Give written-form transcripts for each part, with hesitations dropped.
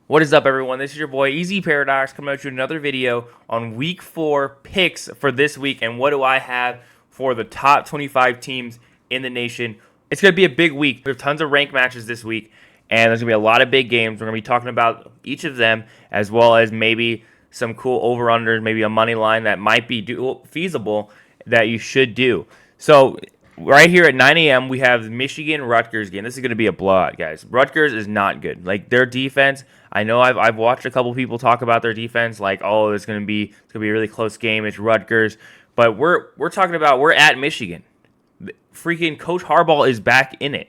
What is up, everyone? This is your boy Easy Paradox coming at you with another video on Week 4 picks for this week. And what do I have for the top 25 teams in the nation? It's going to be a big week. We have tons of ranked matches this week, and there's going to be a lot of big games. We're going to be talking about each of them, as well as maybe some cool over-unders, maybe a money line that might be feasible that you should do. So right here at 9 a.m., we have Michigan-Rutgers game. This is going to be a blowout, guys. Rutgers is not good. Like, their defense, I know I've watched a couple people talk about their defense, like, oh, it's going to be a really close game. It's Rutgers. But we're talking about we're at Michigan. Freaking Coach Harbaugh is back in it.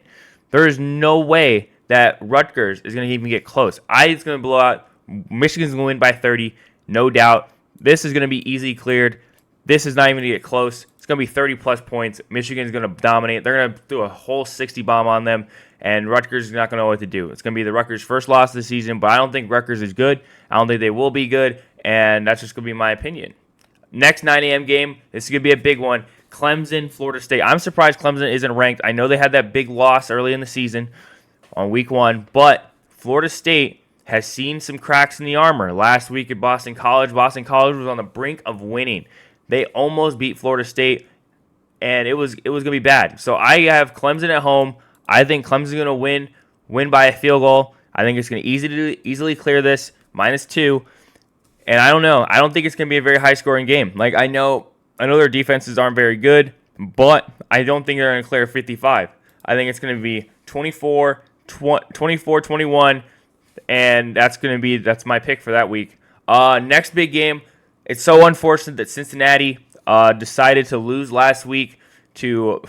There is no way that Rutgers is going to even get close. It's going to blow out. Michigan's going to win by 30, no doubt. This is going to be easy cleared. This is not even going to get close. It's going to be 30-plus points. Michigan's going to dominate. They're going to do a whole 60 bomb on them, and Rutgers is not going to know what to do. It's going to be the Rutgers' first loss of the season, but I don't think Rutgers is good. I don't think they will be good, and that's just going to be my opinion. Next 9 a.m. game, this is going to be a big one. Clemson, Florida State. I'm surprised Clemson isn't ranked. I know they had that big loss early in the season on week 1, but Florida State has seen some cracks in the armor. Last week at Boston College was on the brink of winning. They almost beat Florida State, and it was going to be bad. So I have Clemson at home. I think Clemson's going to win by a field goal. I think it's going to easily clear this, -2. And I don't know. I don't think it's going to be a very high-scoring game. Like, I know their defenses aren't very good, but I don't think they're going to clear 55. I think it's going to be 24-21, and that's my pick for that week. Next big game. It's so unfortunate that Cincinnati decided to lose last week to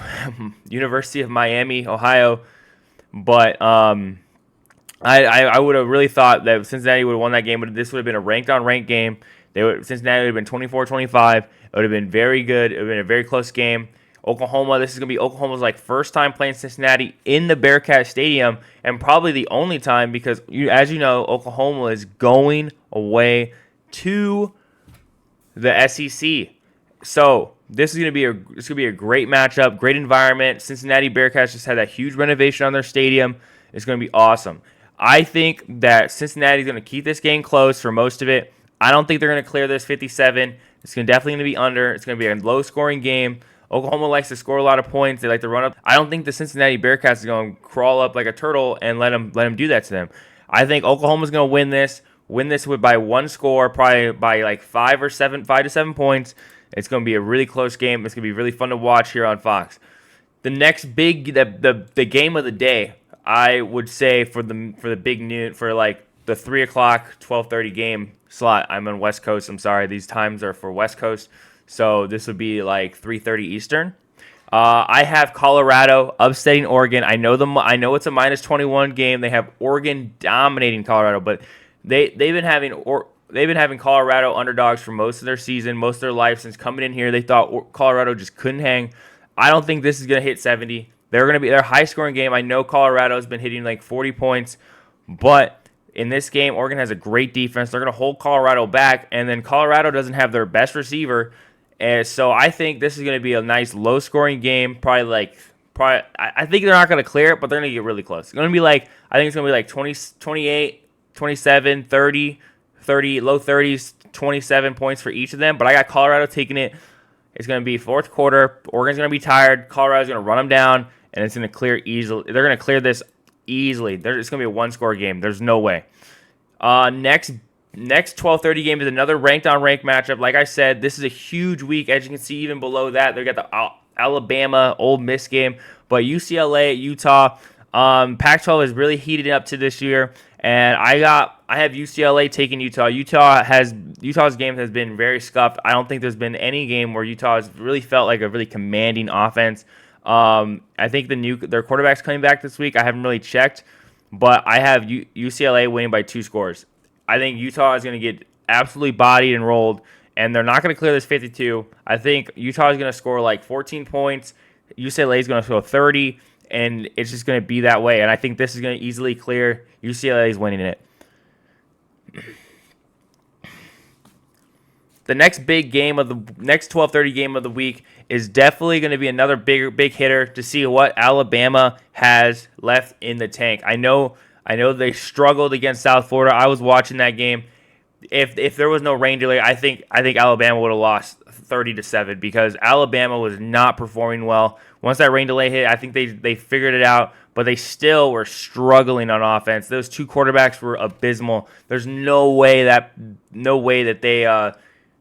University of Miami, Ohio. But I would have really thought that Cincinnati would have won that game, but this would have been a ranked-on-ranked game. Cincinnati would have been 24-25. It would have been very good. It would have been a very close game. Oklahoma, this is going to be Oklahoma's first time playing Cincinnati in the Bearcat Stadium, and probably the only time because, as you know, Oklahoma is going away to the SEC. So this is going to be a great matchup, great environment. Cincinnati Bearcats just had that huge renovation on their stadium. It's going to be awesome. I think that Cincinnati is going to keep this game close for most of it. I don't think they're going to clear this 57. It's definitely going to be under. It's going to be a low-scoring game. Oklahoma likes to score a lot of points. They like to run up. I don't think the Cincinnati Bearcats is going to crawl up like a turtle and let them do that to them. I think Oklahoma's going to win this by one score, probably by 5 to 7 points. It's going to be a really close game. It's going to be really fun to watch here on Fox. The next the game of the day, I would say for the big noon, for the 3 o'clock, 12:30 game slot. I'm on West Coast. I'm sorry. These times are for West Coast. So this would be 3:30 Eastern. I have Colorado upsetting Oregon. I know it's a -21 game. They have Oregon dominating Colorado, but they've been having Colorado underdogs for most of their season, most of their life since coming in here. They thought Colorado just couldn't hang. I don't think this is going to hit 70. They're going to be their high-scoring game. I know Colorado's been hitting 40 points, but in this game, Oregon has a great defense. They're going to hold Colorado back, and then Colorado doesn't have their best receiver. And so I think this is going to be a nice low-scoring game. I think they're not going to clear it, but they're going to get really close. It's going to be I think it's going to be 20, 28, 27, 30, low 30s, 27 points for each of them. But I got Colorado taking it. It's going to be fourth quarter. Oregon's going to be tired. Colorado's going to run them down, and it's going to clear easily. They're going to clear this easily. It's going to be a one-score game. There's no way. Next 12:30 game is another ranked-on-ranked matchup. Like I said, this is a huge week. As you can see, even below that, they got the Alabama Ole Miss game. But UCLA, Utah, Pac-12 is really heated up to this year, and I have UCLA taking Utah. Utah's game has been very scuffed. I don't think there's been any game where Utah has really felt like a really commanding offense. I think their quarterback's coming back this week. I haven't really checked, but I have UCLA winning by 2 scores. I think Utah is going to get absolutely bodied and rolled, and they're not going to clear this 52. I think Utah is going to score 14 points. UCLA is going to score 30, and it's just going to be that way. And I think this is going to easily clear. UCLA is winning it. The next big game of the next 12:30 game of the week is definitely going to be another big hitter to see what Alabama has left in the tank. I know I know they struggled against South Florida. I was watching that game. If there was no rain delay, I think Alabama would have lost 30-7 because Alabama was not performing well. Once that rain delay hit, I think they figured it out, but they still were struggling on offense. Those two quarterbacks were abysmal. There's no way that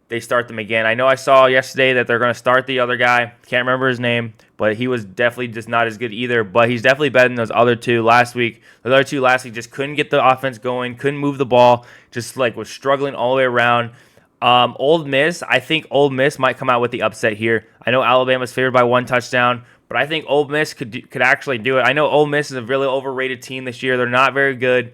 they start them again. I know I saw yesterday that they're going to start the other guy. Can't remember his name, but he was definitely just not as good either. But he's definitely better than those other two last week. Those other two last week just couldn't get the offense going, couldn't move the ball, just like was struggling all the way around. Ole Miss, I think Ole Miss might come out with the upset here. I know Alabama's favored by 1 touchdown, but I think Ole Miss could actually do it. I know Ole Miss is a really overrated team this year. They're not very good,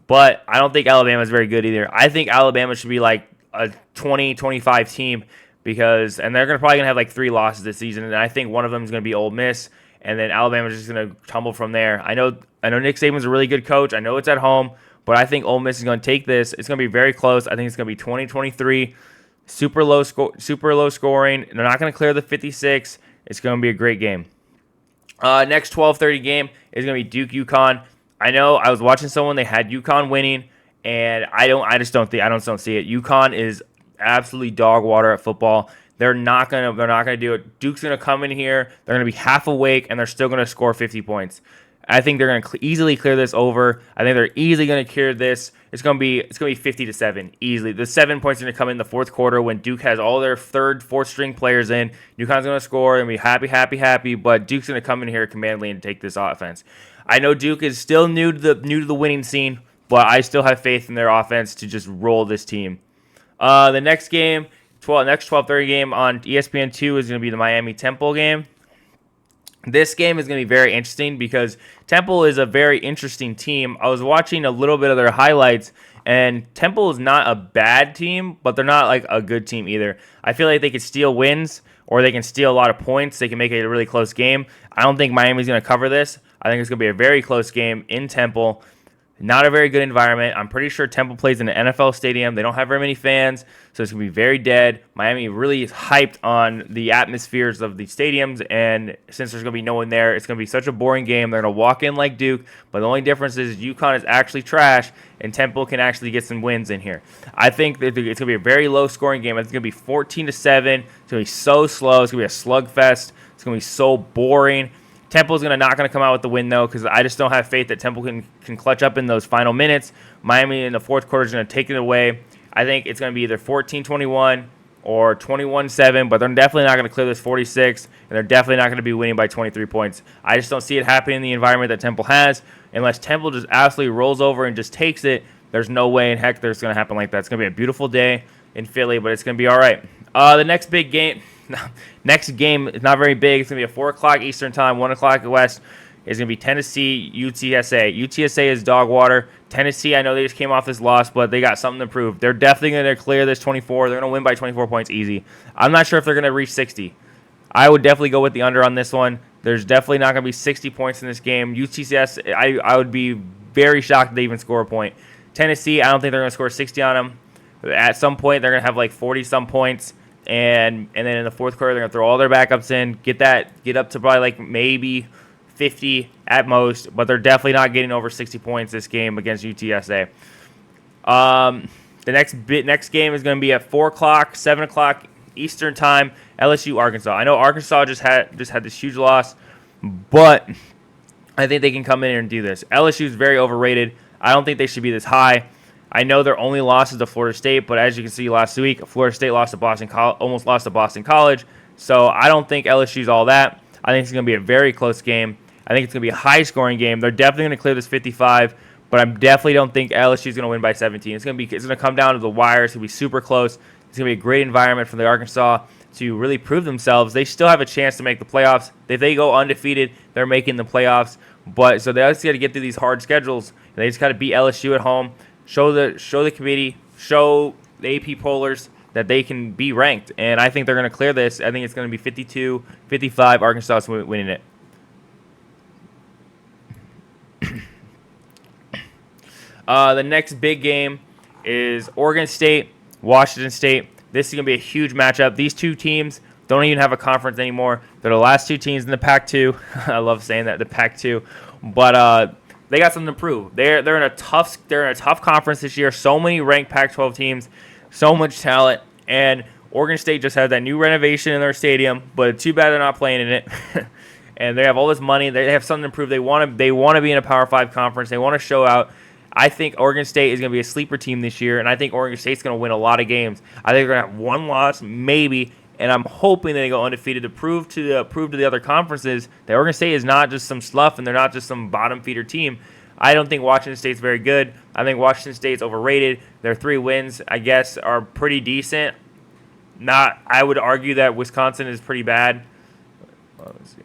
but I don't think Alabama's very good either. I think Alabama should be like a 20-25 team and they're probably going to have like 3 losses this season, and I think one of them is going to be Ole Miss, and then Alabama's just going to tumble from there. I know Nick Saban's a really good coach. I know it's at home, but I think Ole Miss is going to take this. It's going to be very close. I think it's going to be 20-23, super low scoring. They're not going to clear the 56. It's going to be a great game. Next 12:30 game is going to be Duke UConn. I know I was watching someone, they had UConn winning, and I don't see it. UConn is absolutely dog water at football. They're not gonna do it. Duke's gonna come in here. They're gonna be half awake, and they're still gonna score 50 points. I think they're gonna easily clear this over. I think they're easily gonna clear this. It's gonna be 50-7 easily. The 7 points are gonna come in the fourth quarter when Duke has all their third, fourth string players in. UConn's gonna score and be happy. But Duke's gonna come in here commandingly and take this offense. I know Duke is still new to the winning scene, but I still have faith in their offense to just roll this team. The next game, next 12:30 game on ESPN2 is going to be the Miami Temple game. This game is going to be very interesting because Temple is a very interesting team. I was watching a little bit of their highlights, and Temple is not a bad team, but they're not like a good team either. I feel like they could steal wins or they can steal a lot of points. They can make it a really close game. I don't think Miami's going to cover this. I think it's going to be a very close game in Temple. Not a very good environment. I'm pretty sure Temple plays in an NFL stadium. They don't have very many fans, so it's going to be very dead. Miami really is hyped on the atmospheres of the stadiums, and since there's going to be no one there, it's going to be such a boring game. They're going to walk in like Duke, but the only difference is UConn is actually trash, and Temple can actually get some wins in here. I think that it's going to be a very low-scoring game. It's going to be 14-7. It's going to be so slow. It's going to be a slugfest. It's going to be so boring. Temple's not going to come out with the win, though, because I just don't have faith that Temple can clutch up in those final minutes. Miami in the fourth quarter is going to take it away. I think it's going to be either 14-21 or 21-7, but they're definitely not going to clear this 46, and they're definitely not going to be winning by 23 points. I just don't see it happening in the environment that Temple has. Unless Temple just absolutely rolls over and just takes it, there's no way in heck that it's going to happen like that. It's going to be a beautiful day in Philly, but it's going to be all right. The next big game... Next game is not very big. It's going to be at 4 o'clock Eastern Time, 1 o'clock West. It's going to be Tennessee, UTSA. UTSA is dog water. Tennessee, I know they just came off this loss, but they got something to prove. They're definitely going to clear this 24. They're going to win by 24 points easy. I'm not sure if they're going to reach 60. I would definitely go with the under on this one. There's definitely not going to be 60 points in this game. UTSA, I would be very shocked if they even score a point. Tennessee, I don't think they're going to score 60 on them. At some point, they're going to have like 40-some points. And then in the fourth quarter, they're going to throw all their backups in, get up to probably like maybe 50 at most, but they're definitely not getting over 60 points this game against UTSA. The next game is going to be at 4 o'clock, 7 o'clock Eastern Time, LSU, Arkansas. I know Arkansas just had this huge loss, but I think they can come in here and do this. LSU is very overrated. I don't think they should be this high. I know their only loss is to Florida State, but as you can see last week, Florida State almost lost to Boston College. So I don't think LSU's all that. I think it's going to be a very close game. I think it's going to be a high-scoring game. They're definitely going to clear this 55, but I definitely don't think LSU's going to win by 17. It's going to come down to the wire. It's going to be super close. It's going to be a great environment for the Arkansas to really prove themselves. They still have a chance to make the playoffs. If they go undefeated, they're making the playoffs. But so they just got to get through these hard schedules. They just got to beat LSU at home. Show the committee, show the AP pollers that they can be ranked. And I think they're going to clear this. I think it's going to be 52-55, Arkansas is winning it. The next big game is Oregon State, Washington State. This is going to be a huge matchup. These two teams don't even have a conference anymore. They're the last two teams in the Pac-2. I love saying that, the Pac-2. But They got something to prove. They're in a tough conference this year. So many ranked Pac-12 teams, so much talent, and Oregon State just had that new renovation in their stadium. But too bad they're not playing in it. And they have all this money. They have something to prove. They want to be in a Power 5 conference. They want to show out. I think Oregon State is going to be a sleeper team this year, and I think Oregon State's going to win a lot of games. I think they're going to have one loss, maybe, and I'm hoping that they go undefeated to prove to the other conferences that Oregon State is not just some slough and they're not just some bottom feeder team. I don't think Washington State's very good. I think Washington State's overrated. Their 3 wins, I guess, are pretty decent. I would argue that Wisconsin is pretty bad. Let's see.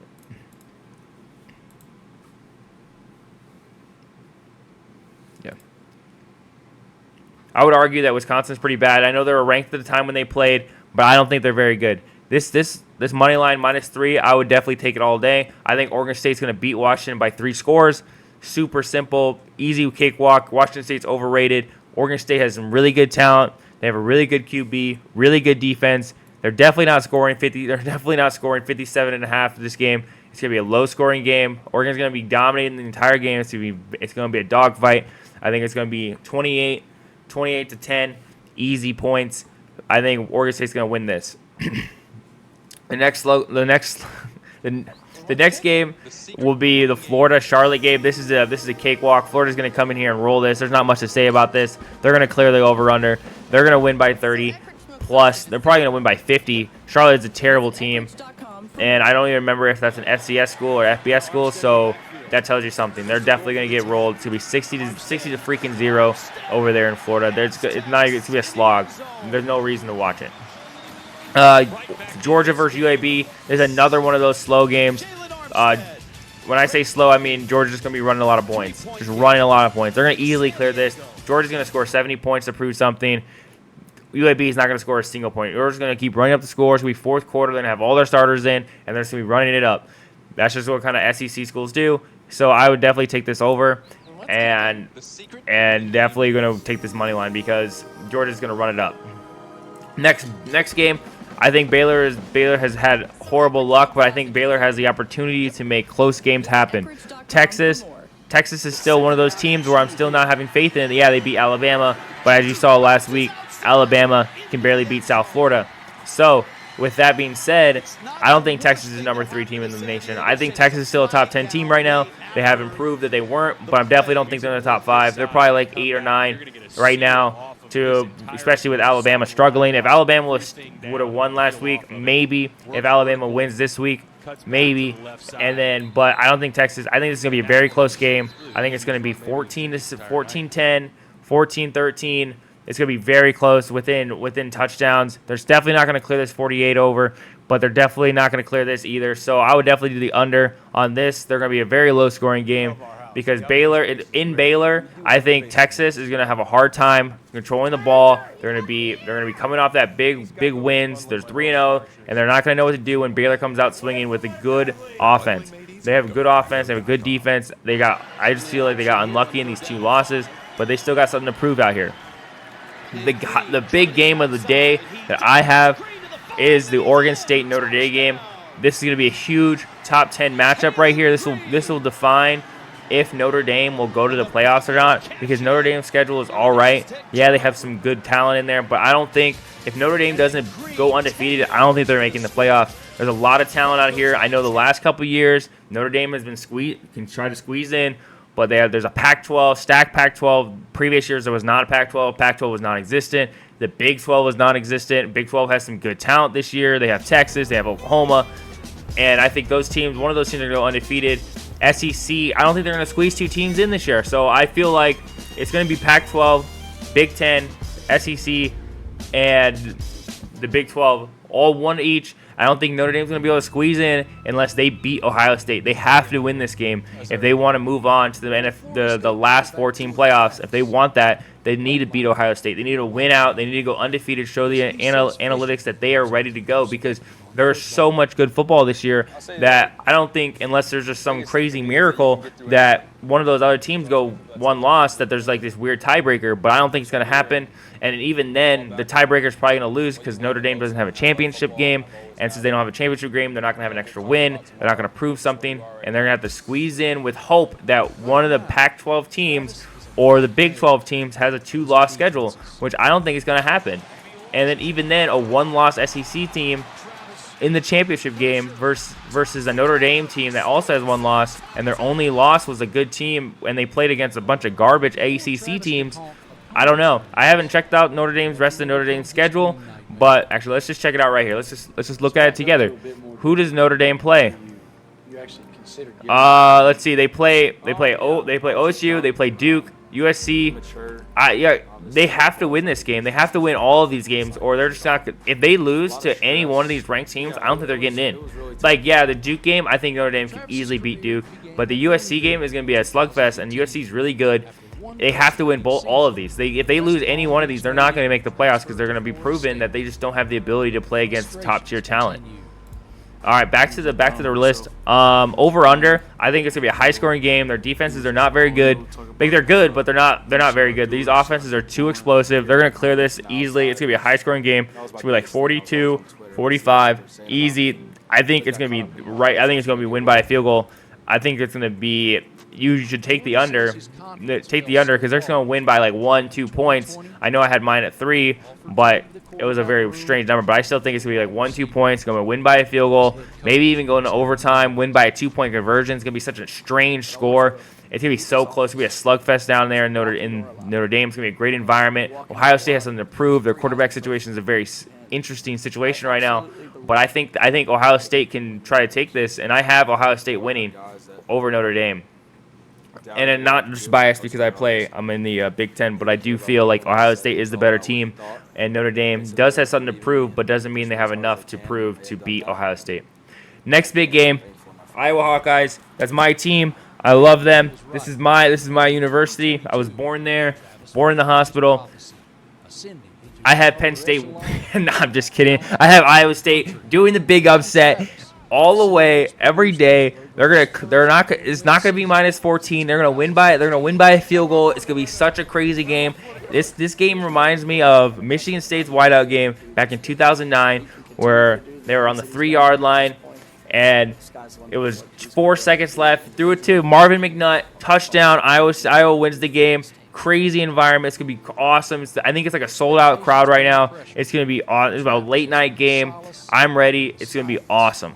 I would argue that Wisconsin's pretty bad. I know they were ranked at the time when they played, but I don't think they're very good. This money line -3, I would definitely take it all day. I think Oregon State's going to beat Washington by 3 scores. Super simple, easy cakewalk. Washington State's overrated. Oregon State has some really good talent. They have a really good QB, really good defense. They're definitely not scoring 50. They're definitely not scoring 57.5 this game. It's going to be a low-scoring game. Oregon's going to be dominating the entire game. It's going to be a dogfight. I think it's going to be 28-10, easy points. I think Oregon State's going to win this. The next game will be the Florida-Charlotte game. This is a cakewalk. Florida's going to come in here and roll this. There's not much to say about this. They're going to clear the over/under. They're going to win by 30 plus. They're probably going to win by 50. Charlotte's a terrible team, and I don't even remember if that's an FCS school or FBS school. So that tells you something. They're definitely going to get rolled. It's going to be 60 to freaking 0 over there in Florida. It's going to be a slog. There's no reason to watch it. Georgia versus UAB is another one of those slow games. When I say slow, I mean Georgia's just going to be running a lot of points. Just running a lot of points. They're going to easily clear this. Georgia's going to score 70 points to prove something. UAB is not going to score a single point. Georgia's going to keep running up the scores. It'll be fourth quarter. They're going to have all their starters in, and they're just going to be running it up. That's just what kind of SEC schools do. So I would definitely take this over, and definitely going to take this money line because Georgia's going to run it up. Next game, I think Baylor has had horrible luck, but I think Baylor has the opportunity to make close games happen. Texas is still one of those teams where I'm still not having faith in. Yeah, they beat Alabama, but as you saw last week, Alabama can barely beat South Florida. So with that being said, I don't think Texas is the number 3 team in the nation. I think Texas is still a top 10 team right now. They haven't proved that they weren't, but I definitely don't think they're in the top 5. They're probably like 8 or 9 right now, especially with Alabama struggling. If Alabama would have won last week, maybe. If Alabama wins this week, maybe. But I don't think Texas. I think this is going to be a very close game. I think it's going to be 14-10, 14-13. It's going to be very close within touchdowns. They're definitely not going to clear this 48 over, but they're definitely not going to clear this either. So I would definitely do the under on this. They're going to be a very low-scoring game because Baylor, I think Texas is going to have a hard time controlling the ball. They're going to be coming off that big wins. They're 3-0, and they're not going to know what to do when Baylor comes out swinging with a good offense. They have a good offense. They have a good defense. I just feel like they got unlucky in these 2 losses, but they still got something to prove out here. The big game of the day that I have is the Oregon State-Notre Dame game. This is going to be a huge top 10 matchup right here. This will define if Notre Dame will go to the playoffs or not, because Notre Dame's schedule is all right. Yeah, they have some good talent in there, but I don't think if Notre Dame doesn't go undefeated, I don't think they're making the playoffs. There's a lot of talent out here. I know the last couple years, Notre Dame has been try to squeeze in, but there's a Pac-12, stacked Pac-12. Previous years, there was not a Pac-12. Pac-12 was non-existent. The Big 12 was non-existent. Big 12 has some good talent this year. They have Texas. They have Oklahoma. And I think one of those teams are going to go undefeated. SEC, I don't think they're going to squeeze 2 teams in this year. So I feel like it's going to be Pac-12, Big 10, SEC, and the Big 12, all one each. I don't think Notre Dame's going to be able to squeeze in unless they beat Ohio State. They have to win this game if they want to move on to the last 14 playoffs. If they want that, they need to beat Ohio State. They need to win out. They need to go undefeated, show the analytics that they are ready to go, because There's so much good football this year that I don't think, unless there's just some crazy miracle that one of those other teams go one loss, that there's like this weird tiebreaker. But I don't think it's going to happen. And even then, the tiebreaker is probably going to lose because Notre Dame doesn't have a championship game. And since they don't have a championship game, they're not going to have an extra win. They're not going to prove something. And they're going to have to squeeze in with hope that one of the Pac-12 teams or the Big 12 teams has a 2-loss schedule, which I don't think is going to happen. And then even then, a 1-loss SEC team in the championship game versus a Notre Dame team that also has 1 loss, and their only loss was a good team, and they played against a bunch of garbage ACC teams. I don't know. I haven't checked out Notre Dame's rest of Notre Dame's schedule, but actually, let's just check it out right here. Let's just look at it together. Who does Notre Dame play? Let's see. They play OSU. They play Duke, USC. Yeah, they have to win this game. They have to win all of these games, or they're just not. If they lose to any one of these ranked teams, I don't think they're getting in. Like, yeah, the Duke game, I think Notre Dame can easily beat Duke, but the USC game is going to be a slugfest, and USC is really good. They have to win all of these. If they lose any one of these, they're not going to make the playoffs because they're going to be proven that they just don't have the ability to play against top-tier talent. All right, back to the list. Over under, I think it's gonna be a high-scoring game. Their defenses are not very good. Like, they're good, but they're not very good. These offenses are too explosive. They're gonna clear this easily. It's gonna be a high-scoring game. It's gonna be like 42, 45, easy. I think it's gonna be right. I think it's gonna be win by a field goal. I think it's gonna be. You should take the under. Take the under because they're just gonna win by like 1-2 points. I know I had mine at 3, but it was a very strange number, but I still think it's going to be like 1-2 points. Going to win by a field goal, maybe even go into overtime, win by a 2-point conversion. It's going to be such a strange score. It's going to be so close. It's going to be a slugfest down there in Notre Dame. It's going to be a great environment. Ohio State has something to prove. Their quarterback situation is a very interesting situation right now, but I think Ohio State can try to take this, and I have Ohio State winning over Notre Dame. And I'm not just biased because I'm in the Big Ten, but I do feel like Ohio State is the better team, and Notre Dame does have something to prove, but doesn't mean they have enough to prove to beat Ohio State. Next big game, Iowa Hawkeyes. That's my team. I love them. This is my university. I was born there, born in the hospital. I have Penn State. No, I'm just kidding. I have Iowa State doing the big upset all the way every day. It's not gonna be -14. They're gonna win by a field goal. It's gonna be such a crazy game. This game reminds me of Michigan State's whiteout game back in 2009, where they were on the 3-yard line, and it was 4 seconds left. Threw it to Marvin McNutt, touchdown. Iowa wins the game. Crazy environment. It's gonna be awesome. I think it's like a sold-out crowd right now. It's gonna be it's about a late-night game. I'm ready. It's gonna be awesome.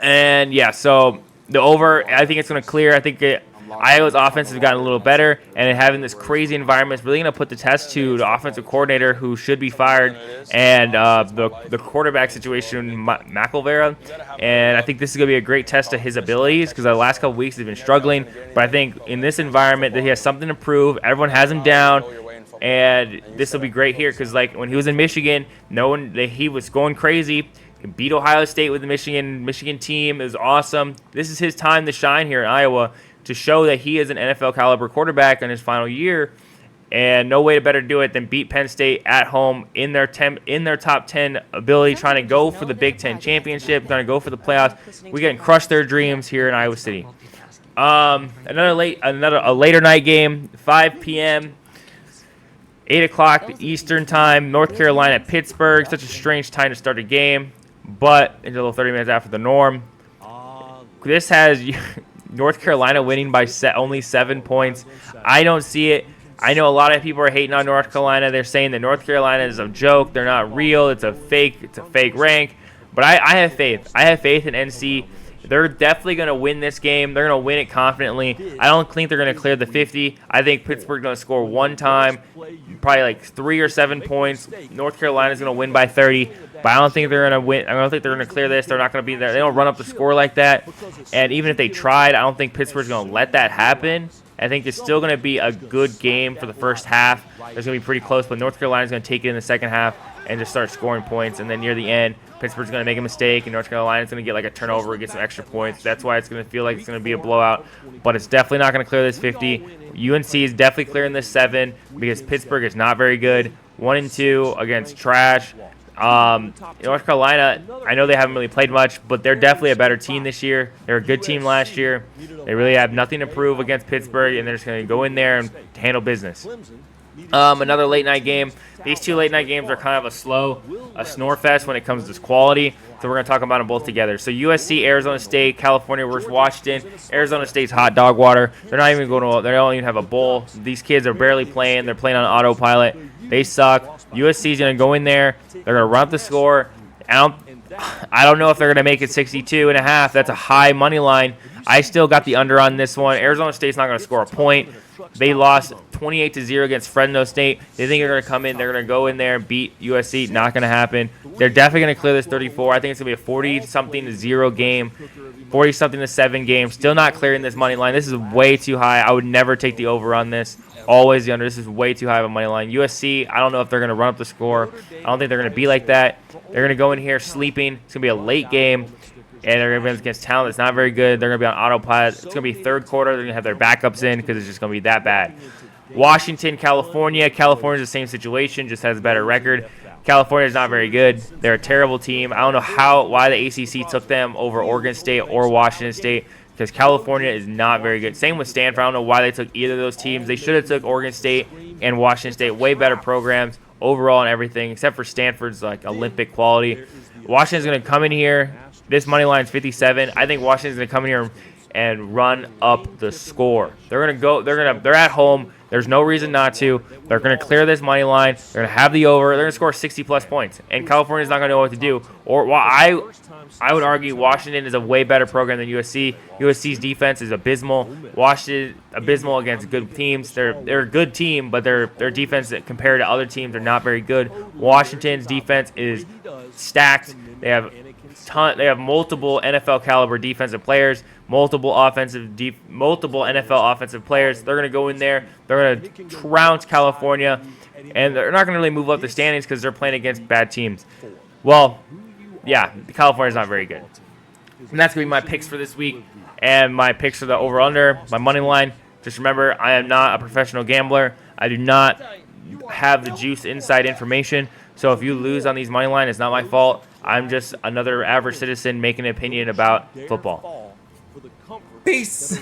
And yeah, so the over, I think it's going to clear. I think Iowa's offense has gotten a little better, and having this crazy environment is really going to put the test to the offensive coordinator, who should be fired, and the quarterback situation, McElvera. And I think this is going to be a great test of his abilities because the last couple weeks he's been struggling. But I think in this environment that he has something to prove. Everyone has him down. And this will be great here because, like, when he was in Michigan, he was going crazy. He beat Ohio State with the Michigan team. It was awesome. This is his time to shine here in Iowa to show that he is an NFL caliber quarterback in his final year. And no way to better do it than beat Penn State at home in their top 10 ability, trying to go for the Big Ten championship, trying to go for the playoffs. We can crush their dreams here in Iowa City. A later night game, 5 p.m. 8 o'clock Eastern time, North Carolina at Pittsburgh. Such a strange time to start a game, but it's a little 30 minutes after the norm. This has North Carolina winning by only 7 points. I don't see it. I know a lot of people are hating on North Carolina. They're saying that North Carolina is a joke. They're not real. It's a fake rank. But I have faith. I have faith in NC. They're definitely going to win this game. They're going to win it confidently. I don't think they're going to clear the 50. I think Pittsburgh's going to score one time, probably like 3 or 7 points. North Carolina's going to win by 30, but I don't think they're going to win. I don't think they're going to clear this. They're not going to be there. They don't run up the score like that. And even if they tried, I don't think Pittsburgh's going to let that happen. I think it's still going to be a good game for the first half. It's going to be pretty close, but North Carolina's going to take it in the second half and just start scoring points. And then near the end, Pittsburgh's going to make a mistake, and North Carolina's going to get like a turnover and get some extra points. That's why it's going to feel like it's going to be a blowout. But it's definitely not going to clear this 50. UNC is definitely clearing this 7 because Pittsburgh is not very good. 1-2 against trash. North Carolina, I know they haven't really played much, but they're definitely a better team this year. They're a good team last year. They really have nothing to prove against Pittsburgh, and they're just going to go in there and handle business. Another late night game. These two late night games are kind of a snore fest when it comes to quality. So we're going to talk about them both together. So USC, Arizona State, California versus Washington. Arizona State's hot dog water. They're not even going to. They don't even have a bowl. These kids are barely playing. They're playing on autopilot. They suck. USC's going to go in there. They're going to run up the score. I don't know if they're going to make it 62.5. That's a high money line. I still got the under on this one. Arizona State's not going to score a point. They lost 28-0 against Fresno State. They think they're going to come in. They're going to go in there and beat USC. Not going to happen. They're definitely going to clear this 34. I think it's going to be a 40-something-0 game, 40-something-7 game. Still not clearing this money line. This is way too high. I would never take the over on this. Always the under. This is way too high of a money line. USC, I don't know if they're going to run up the score. I don't think they're going to be like that. They're going to go in here sleeping. It's going to be a late game. And they're going to be against talent that's not very good. They're going to be on autopilot. It's going to be third quarter. They're going to have their backups in because it's just going to be that bad. Washington, California. California's the same situation, just has a better record. California's not very good. They're a terrible team. I don't know why the ACC took them over Oregon State or Washington State because California is not very good. Same with Stanford. I don't know why they took either of those teams. They should have took Oregon State and Washington State. Way better programs overall and everything, except for Stanford's like Olympic quality. Washington's going to come in here. This money line is 57. I think Washington's going to come in here and run up the score. They're going to go. They're at home. There's no reason not to. They're going to clear this money line. They're going to have the over. They're going to score 60-plus points. And California's not going to know what to do. Or well, I would argue Washington is a way better program than USC. USC's defense is abysmal. Washington abysmal against good teams. They're a good team, but their defense compared to other teams are not very good. Washington's defense is stacked. They have multiple NFL caliber defensive players, multiple NFL offensive players. They're going to go in there. They're going to trounce California, and they're not going to really move up the standings because they're playing against bad teams. Well, yeah, California's not very good. And that's going to be my picks for this week and my picks for the over-under, my money line. Just remember, I am not a professional gambler. I do not have the juice inside information. So if you lose on these money line, it's not my fault. I'm just another average citizen making an opinion about football. Peace.